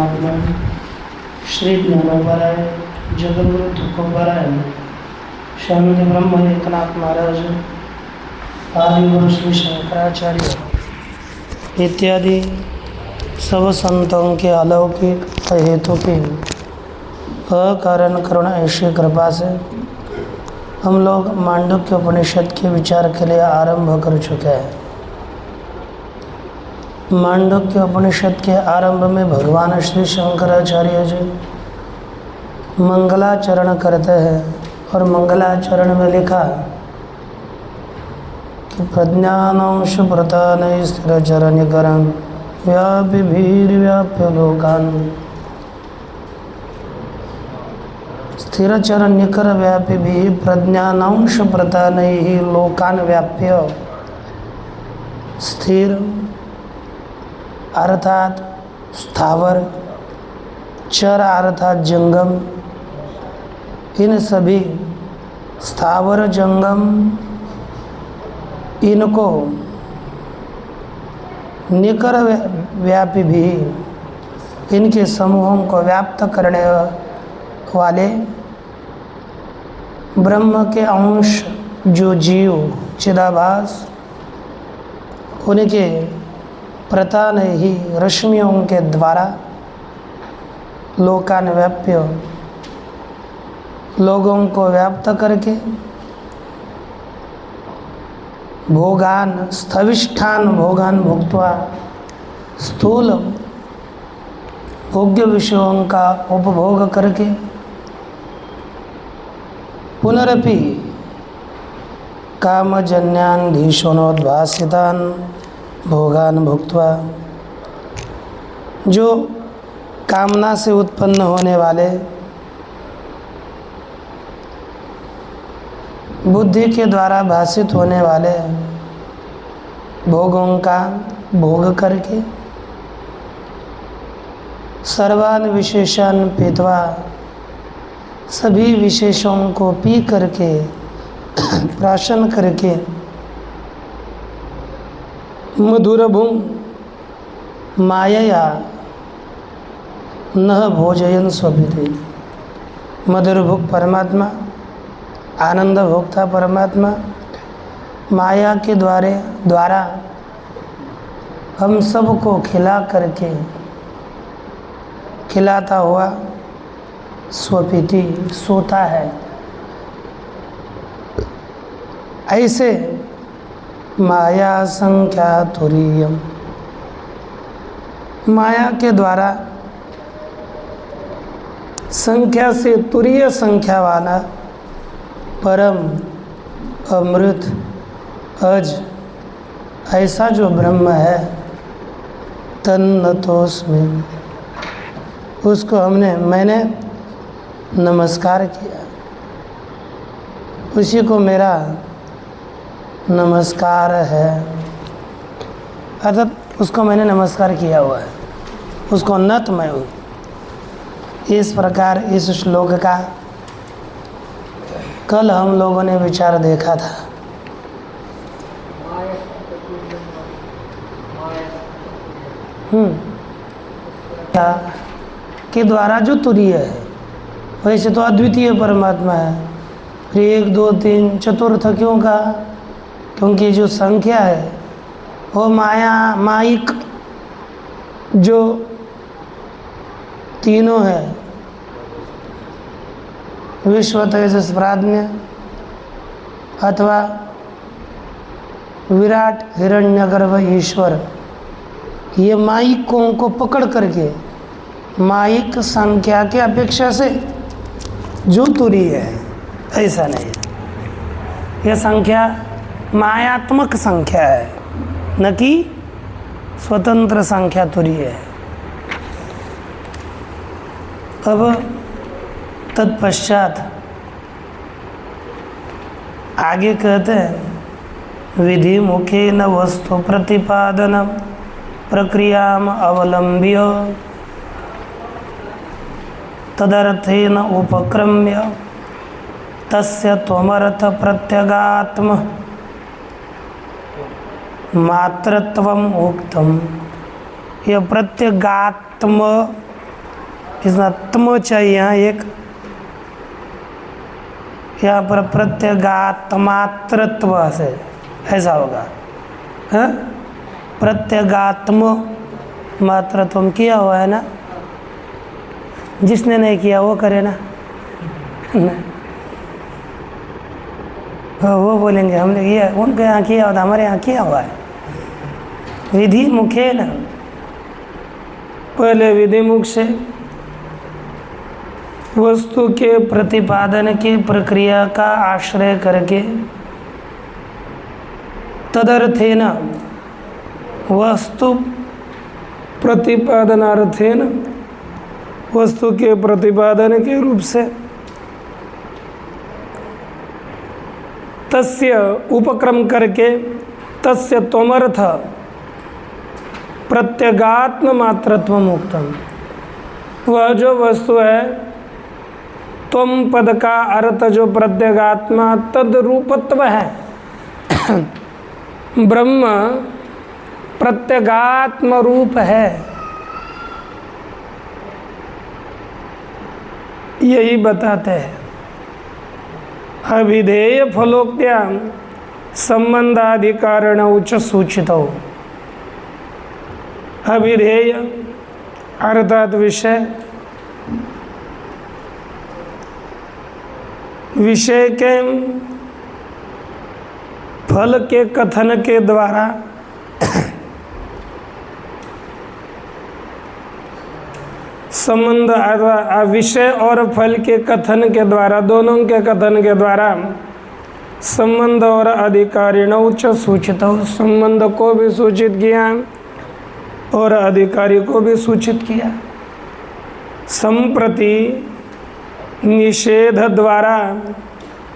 परमात्मा श्री ज्ञानोबराय जगद्गुरु तुकोबराय शांति ब्रह्म एकनाथ महाराज आदि गुरु श्री शंकराचार्य इत्यादि सब संतों के अलौकिक हेतु की अकारण करुणा ऐसी कृपा से हम लोग मांडुक्य उपनिषद के विचार के लिए आरंभ कर चुके हैं। मांडुक्य उपनिषद के आरंभ में भगवान श्री शंकराचार्य जी मंगलाचरण करते हैं और मंगलाचरण में लिखा कि प्रज्ञानांश प्रतान स्थिर चरणिकरण व्यापी भीर व्याप्य लोकान। स्थिर चरण निकर व्यापी भी प्रज्ञानांश प्रतान ही लोकान व्याप्य। स्थिर अर्थात स्थावर, चर अर्थात जंगम, इन सभी स्थावर जंगम इनको निकर व्यापी भी, इनके समूहों को व्याप्त करने वाले ब्रह्म के अंश जो जीव चिदाभास, उनके प्रतान ही रश्मियों के द्वारा लोकान व्याप्य, लोगों को व्याप्त करके भोगान स्थविष्ठान भोगान भुक्त्वा, स्थूल भोग्य विषयों का उपभोग करके पुनरपि कामजन्यान धीशोनोद्भासितान भोगान भुक्त्वा, जो कामना से उत्पन्न होने वाले बुद्धि के द्वारा भाषित होने वाले भोगों का भोग करके सर्वान विशेषान पीत्वा, सभी विशेषों को पी करके प्राशन करके मधुरभुं मायया न भोजयन स्वभिति। मधुरभुक परमात्मा, आनंद भोक्ता परमात्मा माया के द्वारा हम सबको खिलाता हुआ स्वपिति सोता है। ऐसे माया संख्या तुरीयम, माया के द्वारा संख्या से तुरीय संख्या वाला परम अमृत अज ऐसा जो ब्रह्म है, तन्नतोस्मि, उसको मैंने नमस्कार किया, उसी को मेरा नमस्कार है, अर्थात उसको मैंने नमस्कार किया हुआ है, उसको नत मैं हूँ। इस प्रकार इस श्लोक का कल हम लोगों ने विचार देखा था। के द्वारा जो तुरीय है, वैसे तो अद्वितीय परमात्मा है। फिर 1 2 3 चतुर्थ क्यों कहा? क्योंकि जो संख्या है वो माइक जो तीनों है, विश्व तेजस प्राज्ञ अथवा विराट हिरण्यगर्भ ईश्वर, ये माइकों को पकड़ करके माइक संख्या के अपेक्षा से जो तुरीय है, ऐसा नहीं है। यह संख्या मायात्मक संख्या है, न कि स्वतंत्र संख्या तुरीय है। अब तत्पश्चात आगे कहते हैं, विधि मुखेन वस्तु प्रतिपादन प्रक्रियाम अवलंब्य तदर्थेन उपक्रम्य तस्य त्वमर्थ प्रत्यगात्म मात्रत्वम उक्तम। यह प्रत्यगात्म इसमें तम चाहिए यहाँ एक, यहाँ पर प्रत्यगात्मात्रत्व से ऐसा होगा, हाँ, प्रत्यगात्म मात्रत्व किया हुआ है ना, जिसने नहीं किया वो करे ना, वो बोलेंगे हमने किया, उनके यहाँ किया होता, हमारे यहाँ किया हुआ है। विधि मुखे न, पहले विधि मुख से वस्तु के प्रतिपादन की प्रक्रिया का आश्रय करके तदर्थेन वस्तु प्रतिपादनार्थेन वस्तु के प्रतिपादन के रूप से तस्य उपक्रम करके तस्य त्वमर्थ प्रत्यगात्म मात्रत्व मुक्तम, वह जो वस्तु है त्वम पद का अर्थ जो प्रत्यगात्मा तद रूपत्व है, ब्रह्म प्रत्यगात्म रूप है, यही बताते हैं। अभिधेय फलोक्त्या संबंधाधिकारण उच्च सूचित हो, अभिधेय अर्थात विषय, विषय के फल के कथन के द्वारा संबंध, विषय और फल के कथन के द्वारा, दोनों के कथन के द्वारा संबंध और अधिकारिण उच्च सूचित हो, संबंध को भी सूचित किया और अधिकारी को भी सूचित किया। संप्रति निषेध द्वारा,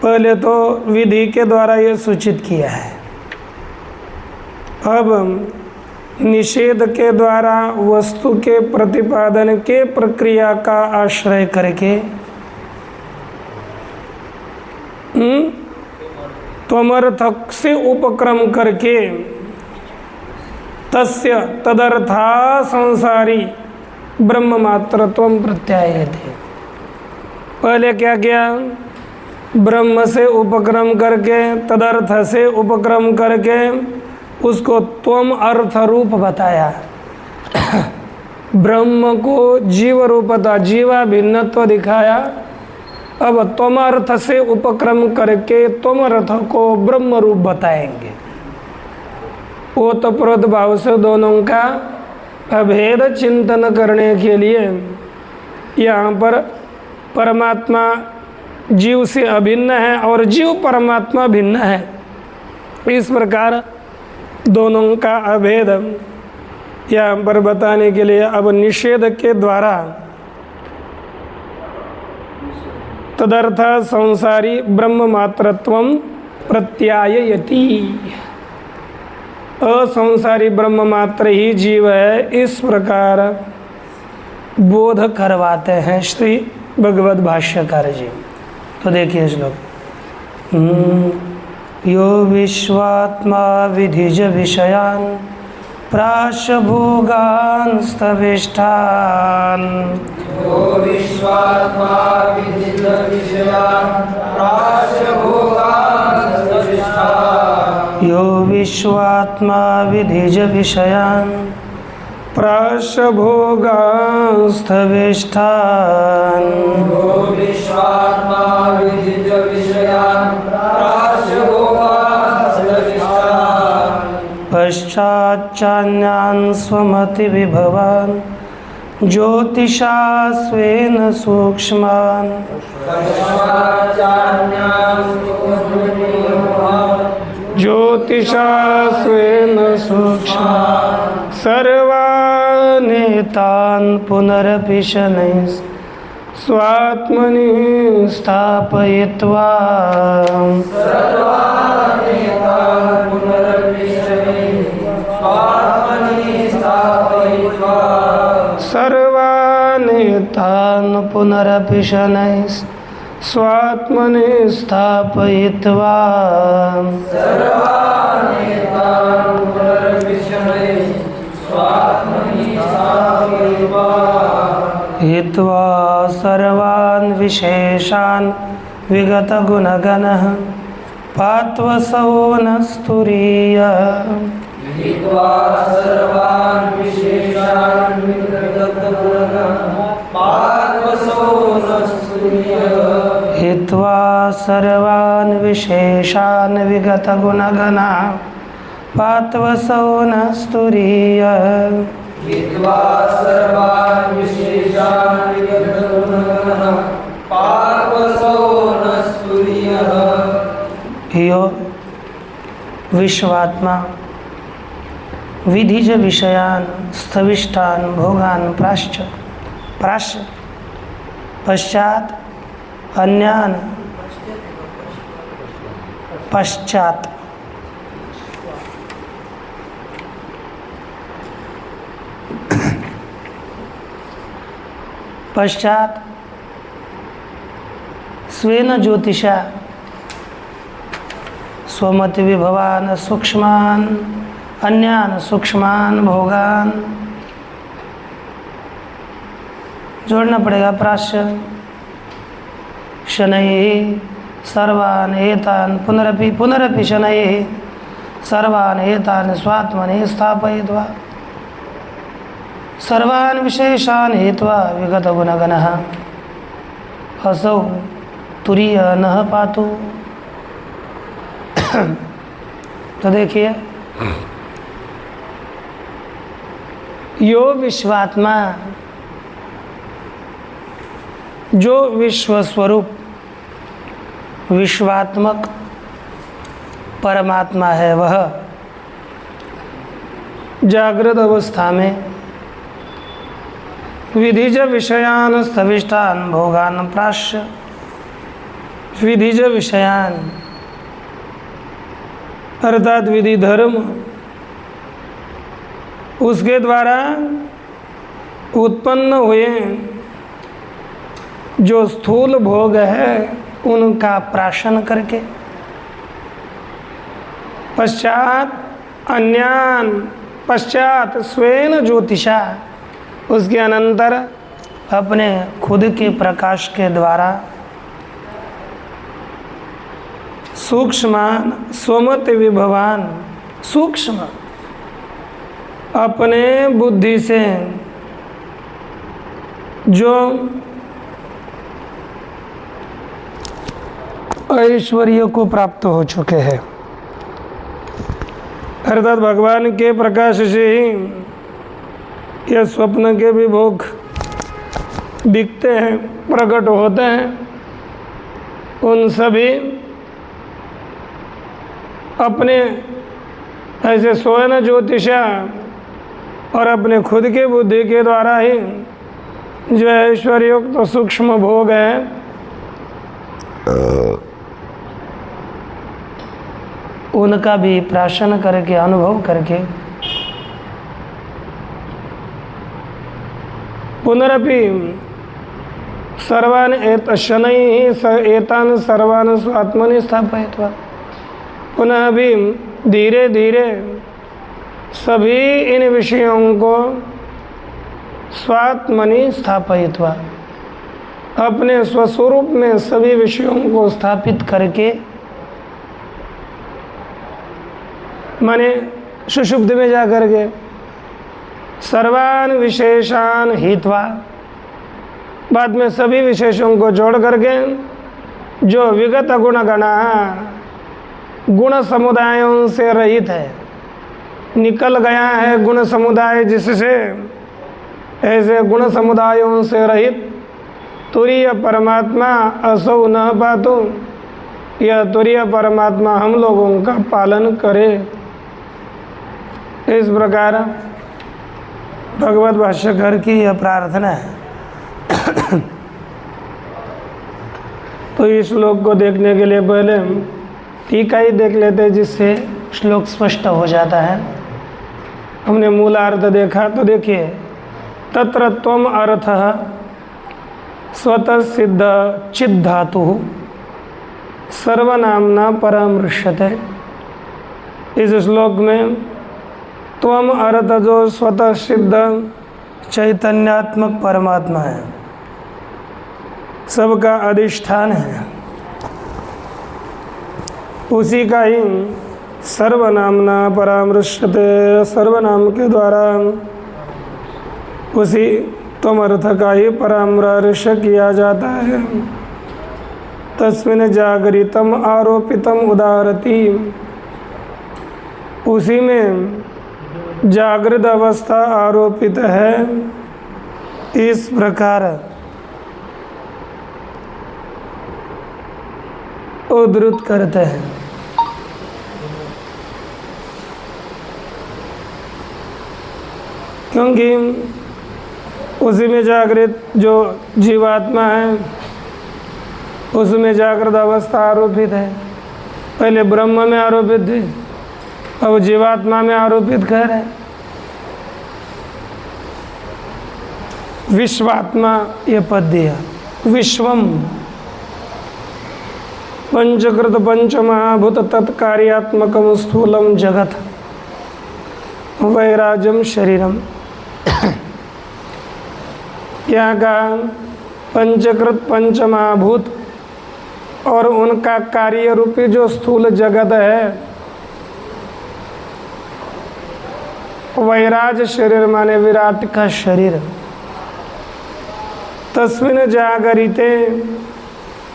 पहले तो विधि के द्वारा ये सूचित किया है, अब निषेध के द्वारा वस्तु के प्रतिपादन के प्रक्रिया का आश्रय करके त्वमर्थक से उपक्रम करके तस्य तदर्था संसारी ब्रह्म मात्रत्वम प्रत्यायते। पहले क्या किया, ब्रह्म से उपक्रम करके तदर्थ से उपक्रम करके उसको त्वम अर्थ रूप बताया, ब्रह्म को जीव रूपता जीवा भिन्नत्व दिखाया। अब त्वम अर्थ से उपक्रम करके त्वम अर्थ को ब्रह्म रूप बताएंगे। ओतप्रोत भाव से दोनों का अभेद चिंतन करने के लिए यहाँ पर परमात्मा जीव से अभिन्न है और जीव परमात्मा भिन्न है, इस प्रकार दोनों का अभेद यहाँ पर बताने के लिए अब निषेध के द्वारा तदर्थ संसारी ब्रह्म मात्रत्वम प्रत्यायति, असंसारी ब्रह्म मात्र ही जीव है, इस प्रकार बोध करवाते हैं श्री भगवत भाष्यकार जी। तो देखिए श्लोक, यो विश्वात्मा विधिज विषयान् प्राशभोगान् स्तविष्ठान्, यो विश्वात्मा विधिज विषयान् प्राशभोगान् स्तविष्ठान्, यो विश्वात्मा विधिज विषयान् प्राशभोगान् स्तविष्ठान्, यो विश्वात्मा विधिज विषयान् प्राशभोगान् स्तविष्ठान्, पश्चाच्चान्यान् स्वमति विभवान् ज्योतिषा स्वेन सूक्ष्मान्, ज्योतिषा स्वेन सूक्ष्मान् सर्वानेतान् पुनरपि शनैः स्वात्मनि स्थापयित्वा, सर्वानेतान् पुनरपि शनैः स्वात्मनि स्थापयित्वा, हित्वा सर्वान् विशेषान् विगतगुणगणः पात्वसौ न स्तुरीयः हित्वा सर्वान् विशेषान् विगतगुणगणः पात्वसौ न स्तुरीयः हित्वा सर्वान् विशेषान् विगतगुणगणः पात्वसौ न स्तुरीयः हित्वा सर्वान् विशेषान् विगतगुणगणः पात्वसौ न स्तुरीयः यो विश्वात्मा विधिज विषयान् स्थविष्ठान् भोगान् प्राश्च पश्चात अन्यान् पश्चात पश्चात स्वेन ज्योतिषा स्वमति विभवान सूक्ष्मान अन्यान सूक्ष्मान भोगान जोड़ना पड़ेगा प्राश्य शनैः सर्वान् एतान् पुनरपि शनैः सर्वान् एतान् स्वात्मनि स्थापयित्वा सर्वान् विशेषान् हित्वा विगतगुणगणः असौ तुरीयः नः पातु। तो देखिए, यो विश्वात्मा, जो विश्व स्वरूप विश्वात्मक परमात्मा है, वह जागृत अवस्था में विधिज विषयान स्थविष्ठान भोगान प्राश्य, विधिज विषयान अर्थात विधि धर्म, उसके द्वारा उत्पन्न हुए जो स्थूल भोग है उनका प्राशन करके पश्चात स्वेन ज्योतिषा, उसके अनंतर अपने खुद के प्रकाश के द्वारा सूक्ष्मान स्वमत विभवान, सूक्ष्म अपने बुद्धि से जो ऐश्वर्य को प्राप्त हो चुके हैं, अर्थात भगवान के प्रकाश से ही यह स्वप्न के भी भोग दिखते हैं, प्रकट होते हैं, उन सभी अपने ऐसे स्वयं ज्योतिषा और अपने खुद के बुद्धि के द्वारा ही जो ऐश्वर्युक्त तो सूक्ष्म भोग है उनका भी प्राशन करके, अनुभव करके पुनरपि सर्वान् शनैः एतान् सर्वान् स्वात्मनि स्थापयित्वा, पुनः भी धीरे धीरे सभी इन विषयों को स्वात्मनि स्थापयित्वा, अपने स्वस्वरूप में सभी विषयों को स्थापित करके, माने सुषुप्त में जा करके सर्वान विशेषान हित्वा, बाद में सभी विशेषों को जोड़ करके जो विगत गुणगणा गुण समुदायों से रहित है, निकल गया है गुण समुदाय जिससे, ऐसे गुण समुदायों से रहित तुरीय परमात्मा असौ न पातु, यह तुरीय परमात्मा हम लोगों का पालन करे। इस प्रकार भगवत भाष्यकार की यह प्रार्थना है। तो इस श्लोक को देखने के लिए पहले टीका ही देख लेते हैं, जिससे श्लोक स्पष्ट हो जाता है। हमने मूलार्थ देखा, तो देखिए, तत्र त्वम अर्थः स्वतः सिद्ध चिद् धातुः सर्वनामना परामृश्यते। इस श्लोक में त्वम अर्थ जो स्वतः सिद्ध चैतन्यात्मक परमात्मा है, सबका अधिष्ठान है। उसी का ही सर्वनामना परामृश्यते, सर्वनाम के द्वारा उसी त्वमर्थ का ही परामर्श किया जाता है। तस्मिन् जागरितम आरोपितम उदारति, उसी में जागृत अवस्था आरोपित है। इस प्रकार उद्धृत करते हैं। क्योंकि उसी में जागृत जो जीवात्मा है, उसमें जागृत अवस्था आरोपित है। पहले ब्रह्म में आरोपित थी, अब जीवात्मा में आरोपित कह रहे हैं। विश्वात्मा ये पद दिया। विश्वम पंचकृत पंचमहाभूत तत्कार्यात्मकम स्थूलम जगत वैराजम शरीरम। यहाँ का पंचकृत पंचमहाभूत और उनका कार्य रूपी जो स्थूल जगत है, वैराज शरीर माने विराट का शरीर। तस्मिन् जागरिते,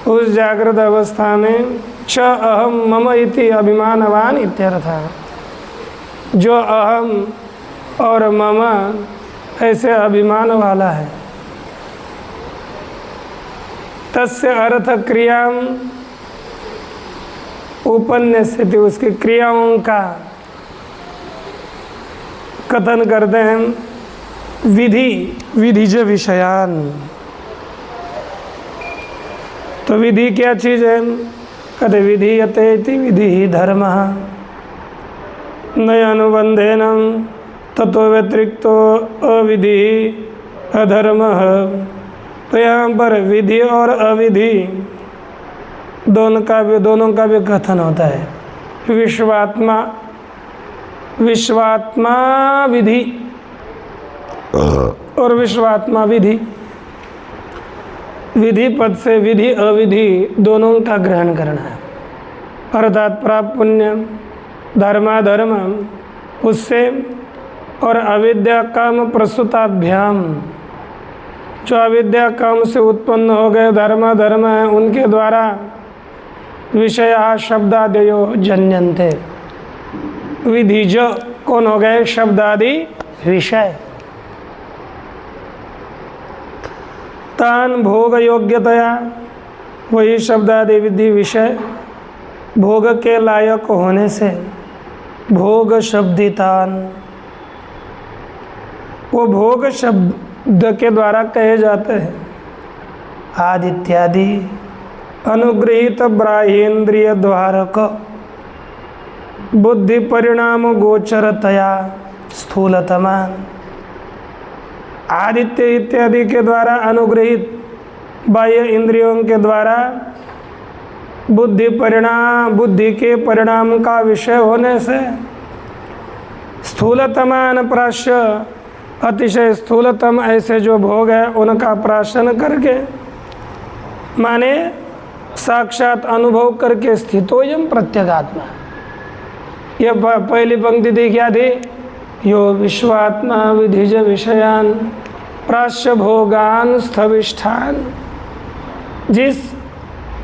उस जागृत अवस्था में च अहम मम इति अभिमानवान इत्यर्थ, जो अहम और मम ऐसे अभिमान वाला है। तस्य अर्थ क्रियाम उपन्यस्यति, उसकी क्रियाओं का कथन करते हैं। विधिज विषयान, तो विधि क्या चीज़ है? कहते विधीयते इति विधि धर्मः न अनुबंधेन ततो व्यतिरिक्तो अविधि अधर्मः। तो यहाँ पर विधि और अविधि दोनों का भी कथन होता है। विश्वात्मा विधि और विश्वात्मा विधि। विधि पद से विधि अविधि दोनों का ग्रहण करना है। अर्थात प्राप्त पुण्य धर्माधर्म उससे, और अविद्या काम प्रसूताभ्याम, जो अविद्या काम से उत्पन्न हो गए धर्माधर्म है, उनके द्वारा विषय शब्दादयो जन्यन्ते। विधिज कौन हो गए? शब्दादि विषय। तान भोग योग्यतया, वही शब्दादि विधि विषय भोग के लायक होने से, भोग शब्दितान, वो भोग शब्द के द्वारा कहे जाते हैं। आदित्यादि अनुगृहीत बाह्येन्द्रिय द्वारक बुद्धि परिणाम गोचरतया स्थूलतमान। आदित्य इत्यादि के द्वारा अनुगृहित बाह्य इंद्रियों के द्वारा बुद्धि के परिणाम का विषय होने से स्थूलतमान प्राश्य, अतिशय स्थूलतम ऐसे जो भोग है उनका प्राशन करके, माने साक्षात अनुभव करके स्थितोयम प्रत्यगात्मा। यह पहली पंक्ति थी, क्या थी? यो विश्वात्मा विधिज विषयान प्राश्य भोगान स्थविष्ठान।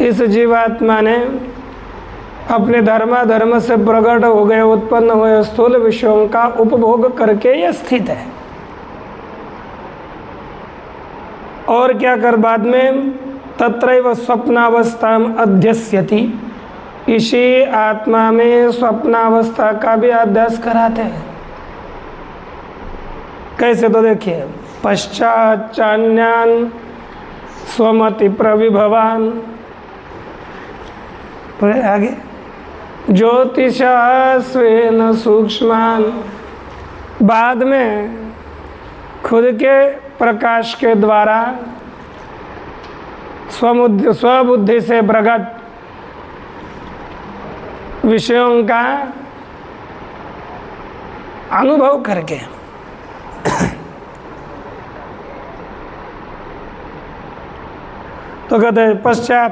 इस जीवात्मा ने अपने धर्माधर्म से प्रकट हो गए उत्पन्न हुए स्थूल विषयों का उपभोग करके यह स्थित है। और क्या कर बाद में? तत्रैव स्वप्नावस्थाम अध्यस्यति, इसी आत्मा में स्वप्नावस्था का भी अभ्यास कराते हैं। कैसे? तो देखिए, पश्चात चान्यान स्वमति प्रविभवान, आगे ज्योतिषा स्वेन सूक्ष्मान, बाद में खुद के प्रकाश के द्वारा स्वबुद्धि से प्रकट विषयों का अनुभव करके तो कहते हैं पश्चात,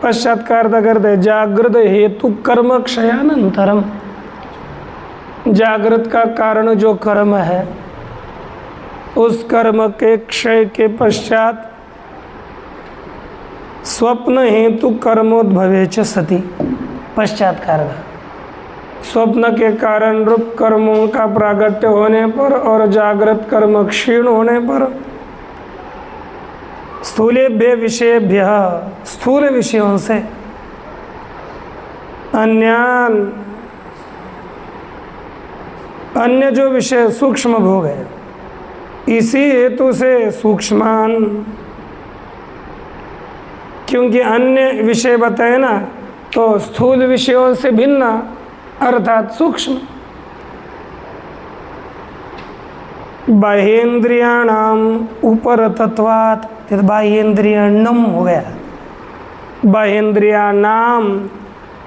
पश्चात का अर्थ करते हैं जागृत हेतु कर्म क्षयानंतरम। जागृत का कारण जो कर्म है उस कर्म के क्षय के पश्चात स्वप्न हेतु कर्मोद्भवे च सति। पश्चात का अर्थ स्वप्न के कारण रूप कर्मों का प्रागट्य होने पर और जागृत कर्म क्षीण होने पर स्थूलेभ्य विषयभ्य, स्थूल विषयों से, अन्य जो विषय सूक्ष्म भोग है, इसी हेतु से सूक्ष्मान, क्योंकि अन्य विषय बताए ना, तो स्थूल विषयों से भिन्न अर्थात सूक्ष्म। बाह्येन्द्रियाणाम ऊपर तत्वात्, बाह्येन्द्रियाणम हो गया, बाह्येन्द्रियाणाम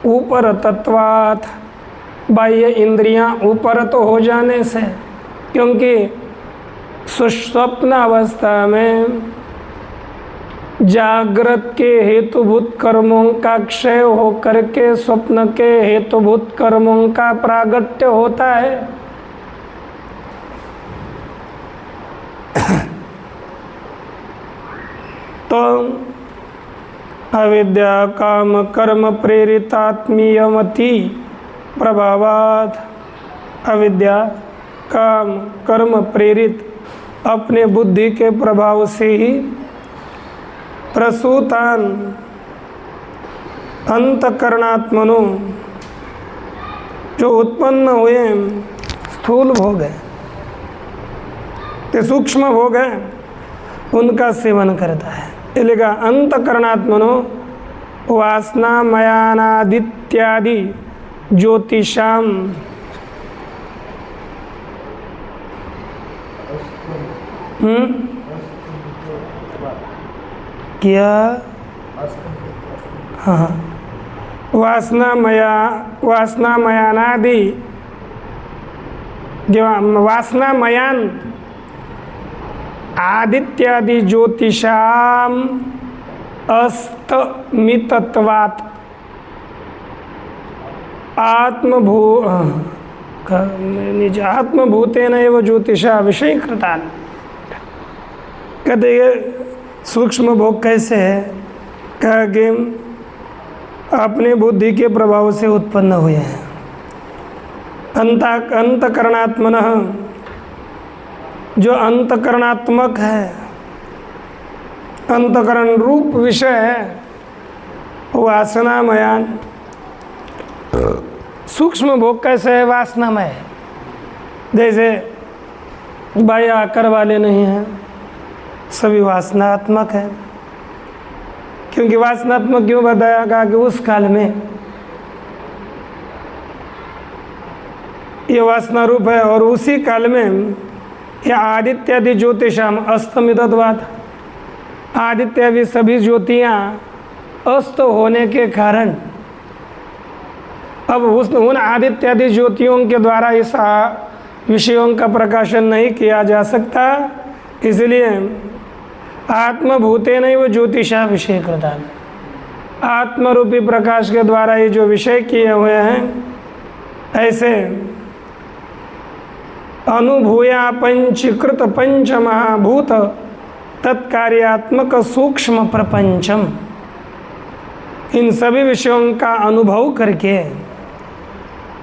ऊपर तत्वात्, बाह्य इंद्रियां ऊपर तो हो जाने से, क्योंकि सुषुप्न अवस्था में जागृत के हेतुभूत कर्मों का क्षय होकर के स्वप्न के हेतुभूत कर्मों का प्रागट्य होता है। तो अविद्या काम कर्म प्रेरितात्मीयमति प्रभावात्, अविद्या काम कर्म प्रेरित अपने बुद्धि के प्रभाव से ही प्रसूतान अंतकरणात्मनो जो उत्पन्न हुए स्थूल भोग है, ते सूक्ष्म भोग है, उनका सेवन करता है। इसलिए अंतकरणात्मनो वासना मयानादित्यादि ज्योतिषाम, क्या, हाँ, वासनामयानादि, वासनामयान आदित्यादि ज्योतिषाम अस्तमितत्वात् आत्मभूतेन एव ज्योतिषा विषयीकृतान्। कहते ये सूक्ष्म भोग कैसे है, कहा कि अपनी बुद्धि के प्रभाव से उत्पन्न हुए हैं। अंतकरणात्मनः, जो अंतकरणात्मक है, अंतकरण रूप विषय है, वासनामयान। सूक्ष्म भोग कैसे है, वासनामय। जैसे बाह्य आकार वाले नहीं हैं, सभी वासनात्मक है। क्योंकि वासनात्मक क्यों बताया, कहा कि उस काल में ये वासना रूप है और उसी काल में ये आदित्यादि ज्योतिषाम अस्तमितत्वात्, आदित्यादि सभी ज्योतियाँ अस्त होने के कारण अब उन आदित्यादि ज्योतियों के द्वारा इस विषयों का प्रकाशन नहीं किया जा सकता। इसलिए आत्मभूतेन एव ज्योतिषा विषय कृतान्, आत्मरूपी प्रकाश के द्वारा ये जो विषय किए हुए हैं, ऐसे अनुभूया पंचीकृत पंच महाभूत तत्कार्यात्मक सूक्ष्म प्रपंचम, इन सभी विषयों का अनुभव करके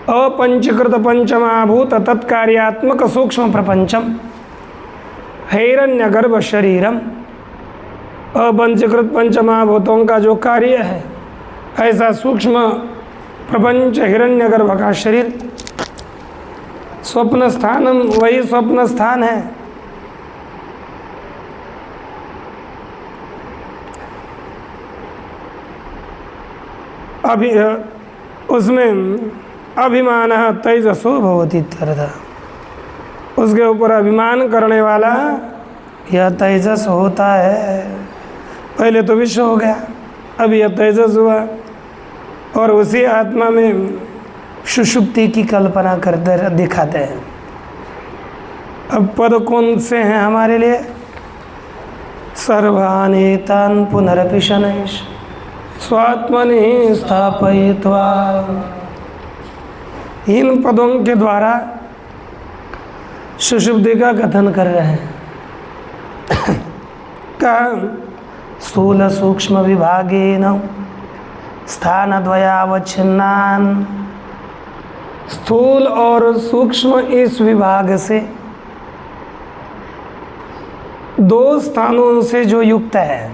अपंचीकृत पंच महाभूत तत्कार्यात्मक सूक्ष्म प्रपंचम हिरण्यगर्भ शरीरम, अपंचीकृत पंच महाभूतों का जो कार्य है ऐसा सूक्ष्म प्रपंच हिरण्यगर्भ का शरीर, स्वप्न स्थानम, वही स्वप्न स्थान है। अभी उसमें अभिमान तेजसो भवति इत्यर्थ, उसके ऊपर अभिमान करने वाला यह तेजस होता है। पहले तो विश्व हो गया, अब यह तेजस हुआ, और उसी आत्मा में सुषुप्ति की कल्पना करते दिखाते हैं। अब पद कौन से हैं हमारे लिए? सर्वान् एतान् पुनरपि शनैः स्वात्मनि स्थापयित्वा। इन पदों के द्वारा सुषुप्ति का कथन कर रहे हैं। कहा स्थूल सूक्ष्म विभागेन स्थानद्वयावच्छिन्नान्, स्थूल और सूक्ष्म इस विभाग से दो स्थानों से जो युक्त है,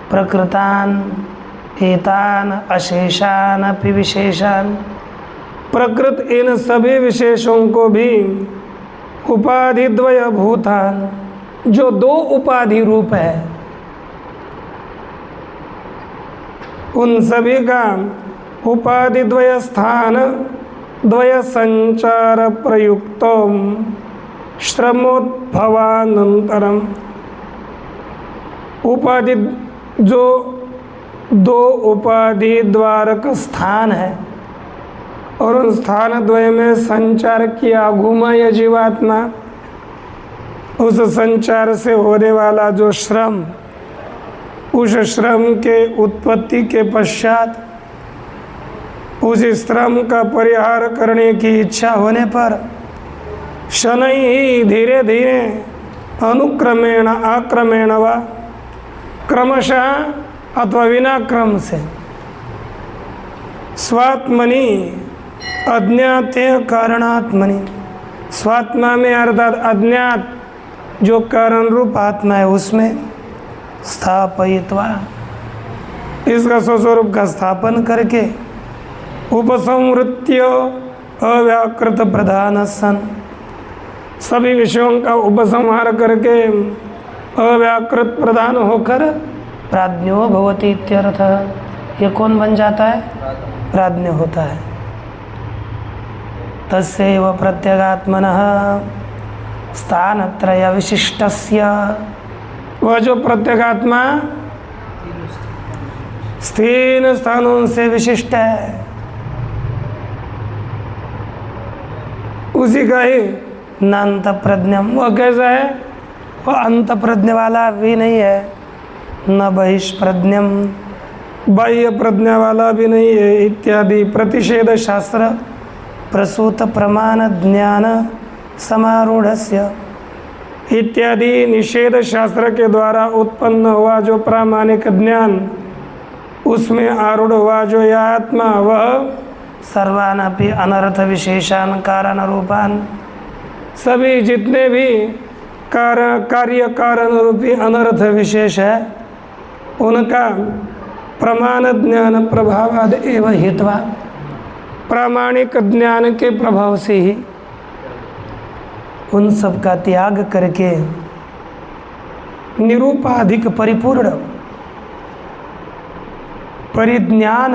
प्रकृतान एतान अशेषान अपि विशेषान, प्रकृत इन सभी विशेषों को भी उपाधि द्वय भूतान, जो दो उपाधि रूप है, उन सभी का उपाधि द्वय स्थान द्वय संचार प्रयुक्तम श्रमोद्भवानंतरम, उपाधि जो दो उपाधि द्वारक स्थान है और उन स्थान द्वय में संचार किया घूमा यह जीवात्मा, उस संचार से होने वाला जो श्रम, उस श्रम के उत्पत्ति के पश्चात उस श्रम का परिहार करने की इच्छा होने पर शनै ही धीरे धीरे अनुक्रमेण आक्रमेण व क्रमशः अथवा विना क्रम से स्वात्मनि अज्ञाते कारणात्मनि, स्वात्मा में अर्थात अज्ञात जो कारण रूप आत्मा है उसमें स्थापयित्वा, इसका स्वस्वरूप का स्थापन करके उपसंवृत्य अव्याकृत प्रधान सन, सभी विषयों का उपसंहार करके अव्याकृत प्रधान होकर प्राज्ञो भवति इत्यर्थ। ये कौन बन जाता है? प्राज्ञ होता है। तस्यैव प्रत्यगात्मनः स्थानत्रय विशिष्टस्य, वह जो प्रत्यगात्मा तीन स्थानों से विशिष्ट है, उसी का ही नान्त प्रज्ञम। वह कैसा है? वह अंत प्रज्ञ वाला भी नहीं है, न बहिष्प्रज्ञम, बाह्य प्रज्ञा वाला भी नहीं है, इत्यादि प्रतिषेध शास्त्र प्रसूत प्रमाण ज्ञान समारूढ़स्य इत्यादि निषेध शास्त्र के द्वारा उत्पन्न हुआ जो प्रामाणिक ज्ञान, उसमें आरूढ़ हुआ जो यह आत्मा, वह सर्वान अपि अनर्थ विशेषान कारण रूपान, सभी जितने भी कार्य कारण रूपी अनर्थ विशेष है उनका प्रमाण ज्ञान प्रभावाद एवं हित्वा, प्रामाणिक ज्ञान के प्रभाव से ही उन सब का त्याग करके निरूपाधिक परिपूर्ण परिज्ञान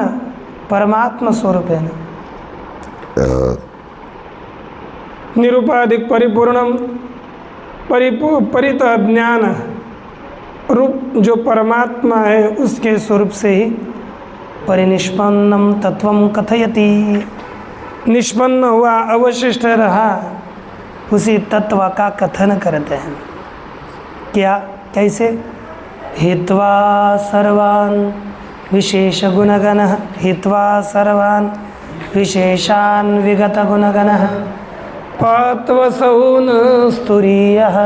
परमात्मा स्वरूपेण, निरूपाधिक परिपूर्णम परित ज्ञान रूप जो परमात्मा है उसके स्वरूप से ही परिनिष्पन्नम तत्वम कथयति, निष्पन्न हुआ अवशिष्ट रहा उसी तत्व का कथन करते हैं। क्या? कैसे? हित्वा सर्वान् विशेष गुणगण, हित्वा सर्वान् विशेषान् विगत गुणगण पात्वसौन स्तुरीयः।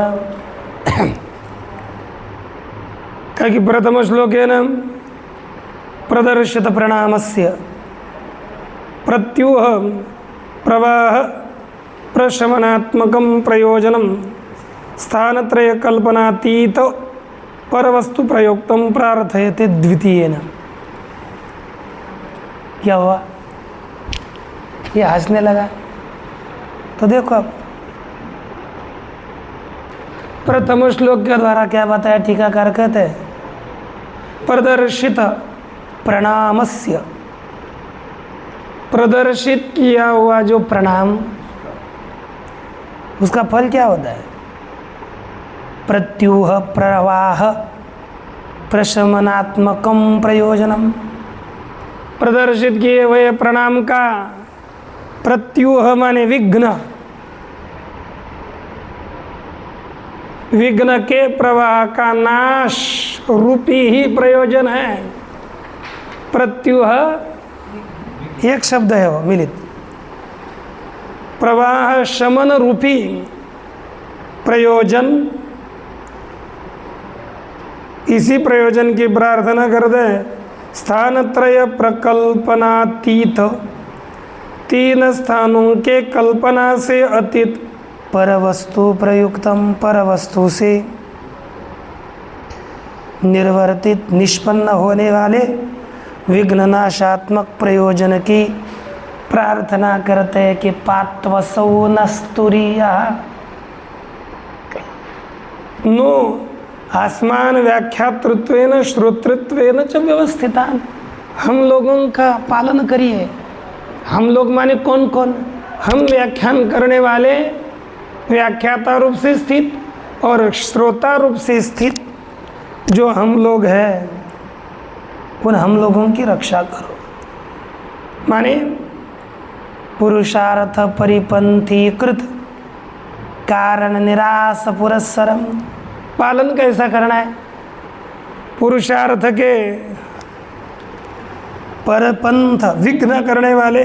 कि प्रथम श्लोकेन प्रदर्शित प्रणामस्य प्रत्यूह प्रवाह प्रशमनात्मकं प्रयोजनं स्थानत्रय कल्पनातीत परवस्तु प्रयोक्तम प्रार्थयते द्वितीयेन। क्या हुआ? ये हंसने लगा। तो देखो अब प्रथम श्लोक के द्वारा क्या बताया टीकाकार कहते हैं, प्रदर्शित प्रणामस्य, प्रदर्शित किया हुआ जो प्रणाम, उसका फल क्या होता है? प्रत्यूह प्रवाह प्रशमनात्मकम प्रयोजनम, प्रदर्शित किए हुए प्रणाम का प्रत्यूह माने विघ्न, विघ्न के प्रवाह का नाश रूपी ही प्रयोजन है। प्रत्युह एक शब्द है वो मिलित, प्रवाह शमन रूपी प्रयोजन, इसी प्रयोजन की प्रार्थना कर दे। स्थानत्रय प्रकल्पनातीत, 3 स्थानों के कल्पना से अतीत, परवस्तु प्रयुक्तम, परवस्तु से निर्वर्तित निष्पन्न होने वाले विघ्ननाशात्मक प्रयोजन की प्रार्थना करते हैं कि पात्वसौ नस्तुरिया नो आसमान व्याख्यातृत्वेन श्रोतृत्वेन च व्यवस्थितान, हम लोगों का पालन करिए। हम लोग माने कौन कौन? हम व्याख्यान करने वाले व्याख्याता रूप से स्थित और श्रोता रूप से स्थित जो हम लोग हैं, उन हम लोगों की रक्षा करो। माने पुरुषार्थ परिपंथीकृत कारण निराश पुरस्सरम, पालन कैसा करना है? पुरुषार्थ के परपंथ विघ्न करने वाले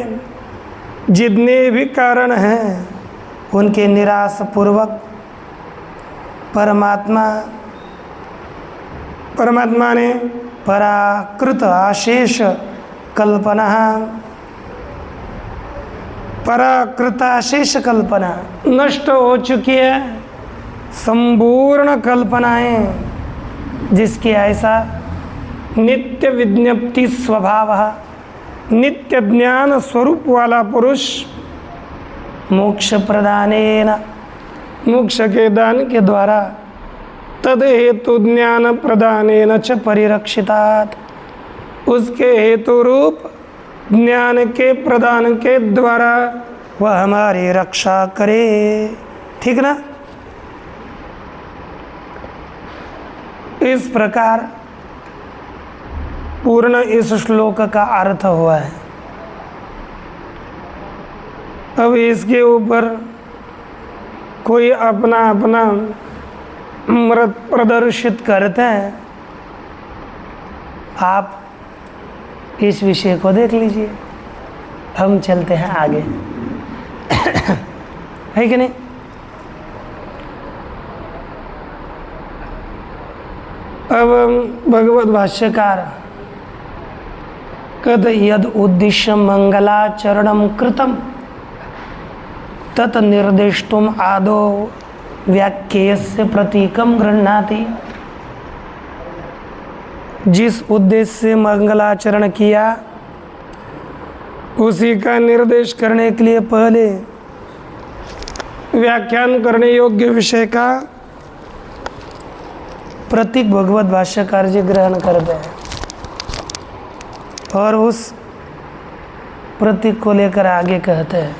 जितने भी कारण हैं उनके निराश पूर्वक परमात्मा ने पराकृत आशेष कल्पना, पराकृताशेष कल्पना नष्ट हो चुकी है, संपूर्ण कल्पनाएं जिसकी ऐसा नित्य विज्ञप्ति स्वभाव, नित्य ज्ञान स्वरूप वाला पुरुष मोक्ष प्रदानेन, मोक्ष के दान के द्वारा, तद हेतु ज्ञान प्रदानेन च परिरक्षितात्, उसके हेतु रूप ज्ञान के प्रदान के द्वारा वह हमारी रक्षा करे। ठीक ना? इस प्रकार पूर्ण इस श्लोक का अर्थ हुआ है। अब इसके ऊपर कोई अपना अपना मत प्रदर्शित करते हैं, आप इस विषय को देख लीजिए। हम चलते हैं आगे है कि नहीं? अब भगवत भाष्यकार कद यद उद्देश्य मंगलाचरणम कृतम तत् निर्देष्टुम आदो व्याख्येयस्य प्रतीकम गृह्णाति, जिस उद्देश्य से मंगलाचरण किया उसी का निर्देश करने के लिए पहले व्याख्यान करने योग्य विषय का प्रतीक भगवत भाष्यकार जी ग्रहण करते हैं और उस प्रतीक को लेकर आगे कहते हैं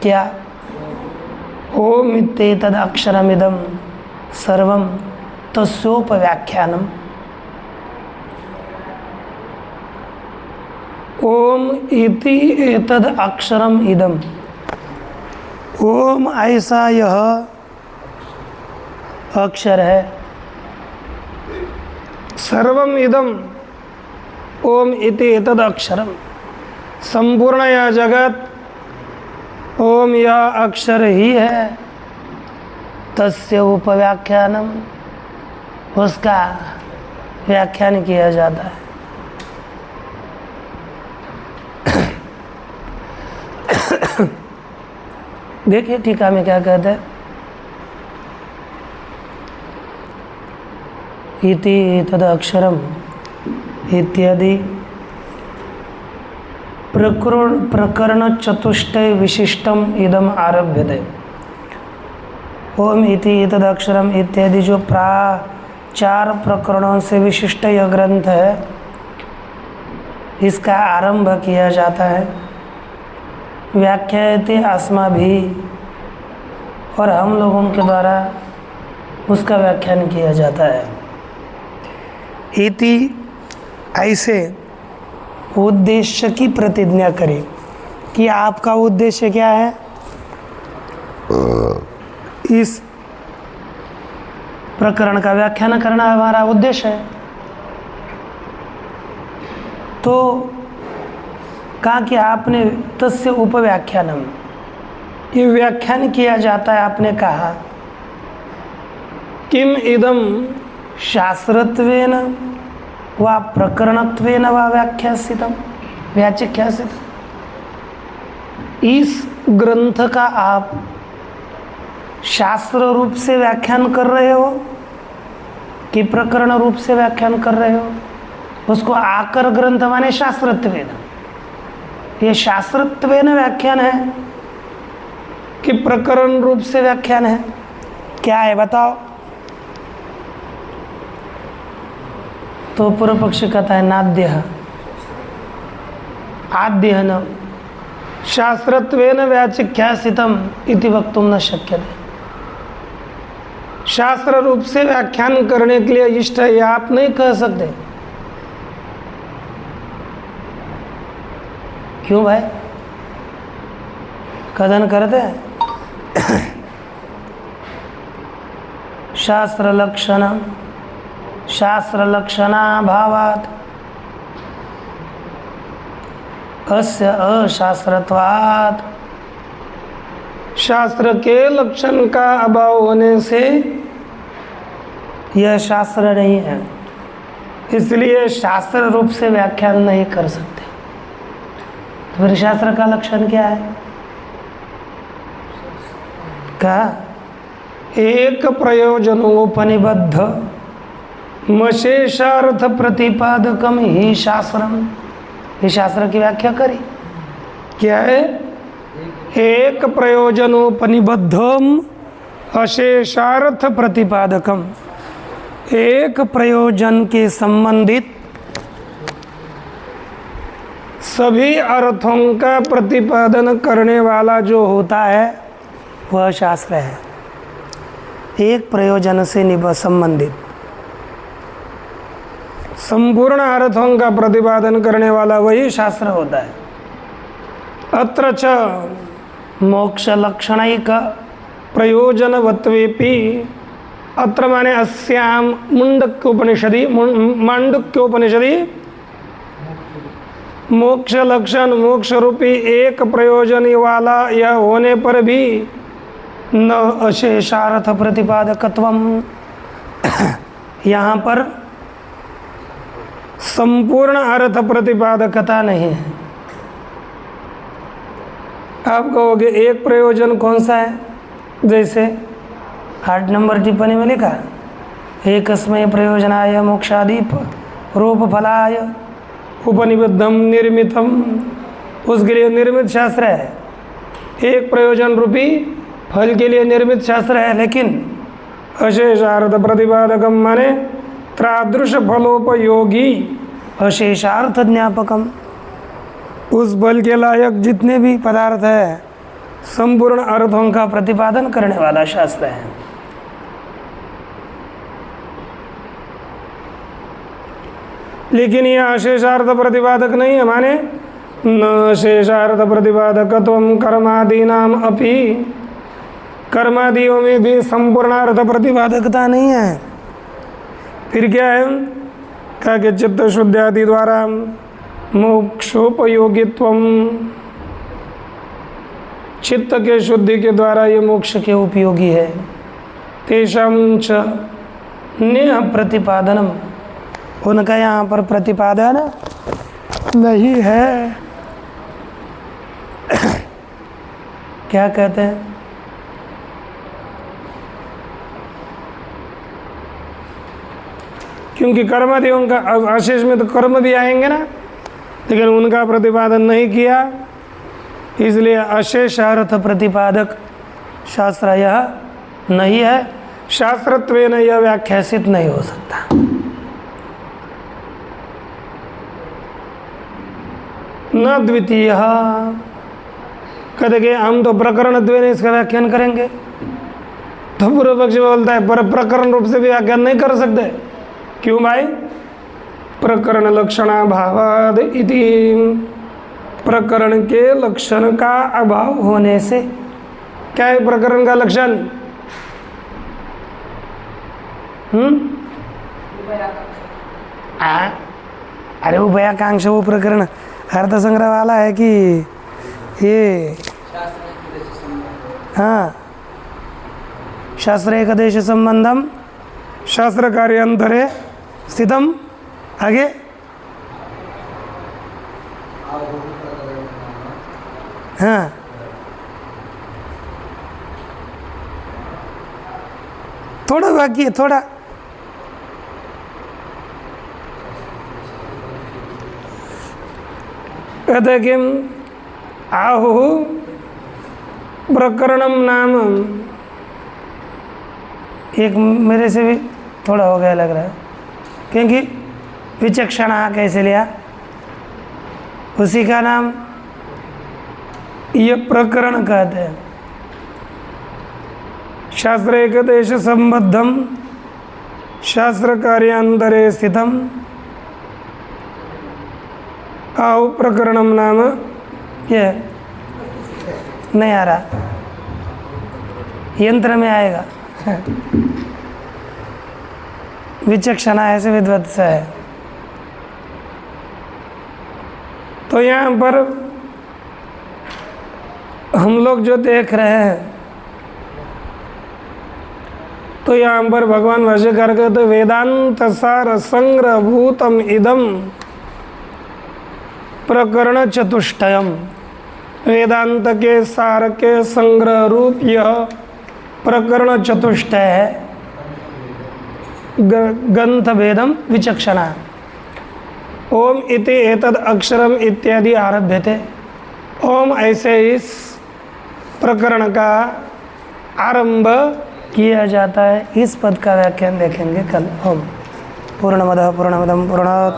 क्या? ओम इत्येतद् अक्षरमिदं सर्वं तस्योपव्याख्यानम्। ओम इति एतद् अक्षरम इदम, ओम ऐसा यह अक्षर है, सर्वम इदम, ओम इति एतद् अक्षरम, संपूर्ण यह जगत ओम यह अक्षर ही है, तस्य उपव्याख्यानम, उसका व्याख्यान किया जाता है। देखिए टीका में क्या कहते हैं, इति एतद् अक्षरम इत्यादि प्रकरण चतुष्टय विशिष्टम इदम आरभ्यते। ओम इति एतद् अक्षरम इत्यादि जो 4 प्रकरणों से विशिष्ट यह ग्रंथ है, इसका आरंभ किया जाता है। व्याख्यायते अस्माभिः, और हम लोगों के द्वारा उसका व्याख्यान किया जाता है। इति ऐसे उद्देश्य की प्रतिज्ञा करें कि आपका उद्देश्य क्या है? इस प्रकरण का व्याख्यान करना हमारा उद्देश्य है। तो कहा कि आपने तस्य उपव्याख्यानम, ये व्याख्यान किया जाता है। आपने कहा किम इदम शास्त्रत्वेन व प्रकरणत्वेन व व्याख्यासितम व्याचिख्यासितम, इस ग्रंथ का आप शास्त्र रूप से व्याख्यान कर रहे हो कि प्रकरण रूप से व्याख्यान कर रहे हो? उसको आकर ग्रंथ माने शास्त्रत्वेन, ये शास्त्रत्वेन व्याख्यान है कि प्रकरण रूप से व्याख्यान है? क्या है बताओ? तो पूर्व पक्ष कहता है नाद्य आद्य न शास्त्रत्वेन व्याचिख्यासितम इति वक्तुम न शक्यते। शास्त्र रूप से व्याख्यान करने के लिए इष्ट है, यह आप नहीं कह सकते। क्यों भाई? कथन करते हैं शास्त्र लक्षणाभावात् अस्य अशास्त्रत्वात्, शास्त्र के लक्षण का अभाव होने से यह शास्त्र नहीं है, इसलिए शास्त्र रूप से व्याख्यान नहीं कर सकते। तो फिर शास्त्र का लक्षण क्या है? कहा एक प्रयोजनोपनिबद्ध मशेषार्थ प्रतिपादकम ही शास्त्रम, ये शास्त्र की व्याख्या करी। क्या है? एक प्रयोजनोपनिबद्धम अशेषार्थ प्रतिपादकम, एक प्रयोजन के संबंधित सभी अर्थों का प्रतिपादन करने वाला जो होता है वह शास्त्र है। एक प्रयोजन से संबंधित संपूर्ण अर्थों का प्रतिपादन करने वाला वही शास्त्र होता है। अत्र च मोक्ष लक्षणैक प्रयोजनवत्वेपि, अत्र माने अस्याम मुंडक्योपनिषदि मांडुक्योपनिषदि मोक्ष लक्षण मोक्ष रूपी एक प्रयोजन वाला यह होने पर भी न अशेषार्थ प्रतिपादकत्वम, यहाँ पर संपूर्ण अर्थ प्रतिपादकता नहीं है। आप कहोगे एक प्रयोजन कौन सा है? जैसे 8 नंबर टिप्पणी में लिखा एकस्मै प्रयोजनाय मोक्षादीप रूप फलाय उपनिबद्धम निर्मितम, उसके लिए निर्मित शास्त्र है। एक प्रयोजन रूपी फल के लिए निर्मित शास्त्र है, लेकिन अशेषार्थ प्रतिपादकम माने तादृश फलोपयोगी अशेषार्थ ज्ञापकम, उस फल के लायक जितने भी पदार्थ है संपूर्ण अर्थों का प्रतिपादन करने वाला शास्त्र है। लेकिन यह अशेषार्थ प्रतिपादक नहीं है, माने न शेषार्थ प्रतिपादकत्वम कर्मादीनाम अपि, कर्मादियों में भी संपूर्ण अर्थ प्रतिपादकता नहीं है। फिर क्या है? कहा कि चित्त शुद्धि आदि द्वारा मोक्षोपयोगित्वम, चित्त के शुद्धि के द्वारा ये मोक्ष के उपयोगी है। तेषां च नेह प्रतिपादनम, उनका यहाँ पर प्रतिपादन नहीं है। क्या कहते हैं? क्योंकि कर्मादियों का अशेष में तो कर्म भी आएंगे ना, लेकिन उनका प्रतिपादन नहीं किया, इसलिए अशेष अर्थ प्रतिपादक शास्त्र यह नहीं है। शास्त्रत्वेन यह व्याख्यासित नहीं हो सकता। न द्वितीय, कहते कि हम तो प्रकरणत्वेन इसका व्याख्यान करेंगे। तो पूर्व पक्ष बोलता है पर प्रकरण रूप से भी व्याख्यान नहीं कर सकते। क्यों भाई? प्रकरण लक्षणाभावाद इति, प्रकरण के लक्षण का अभाव होने से। क्या है प्रकरण का लक्षण? अरे उभयाकांक्षा वो प्रकरण अर्थसंग्रह वाला है कि ये हाँ शास्त्र एकदेश संबंधम शास्त्र कार्यांतरे स्थितम आगे हाँ थोड़ा बाकी है थोड़ा कहते किम आहु प्रकरणम नाम एक मेरे से भी थोड़ा हो गया लग रहा है क्योंकि विचक्षणा कैसे लिया उसी का नाम ये प्रकरण कहते हैं शास्त्र एकदेश संबद्धम शास्त्र कार्यांतरे स्थितम आहु प्रकरणम नाम ये नहीं आ रहा यंत्र में आएगा विचक्षणा ऐसे विद्वत से है। तो यहाँ पर हम लोग जो देख रहे हैं तो यहाँ पर भगवान भाष्यकार कहते वेदांत सार संग्रह भूतम इदम प्रकरण चतुष्टयम वेदांत के सार के संग्रह रूप यह प्रकरण चतुष्टय है ग्रंथ भेदम विचक्षणा ओम इति एतद अक्षरम इत्यादि आरभ्य थे ओम ऐसे इस प्रकरण का आरंभ किया जाता है। इस पद का व्याख्यान देखेंगे कल। ओम पूर्णमदः पूर्णमिदं पूर्णात्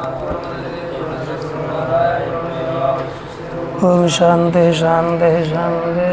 ओम शांति शांति शांति।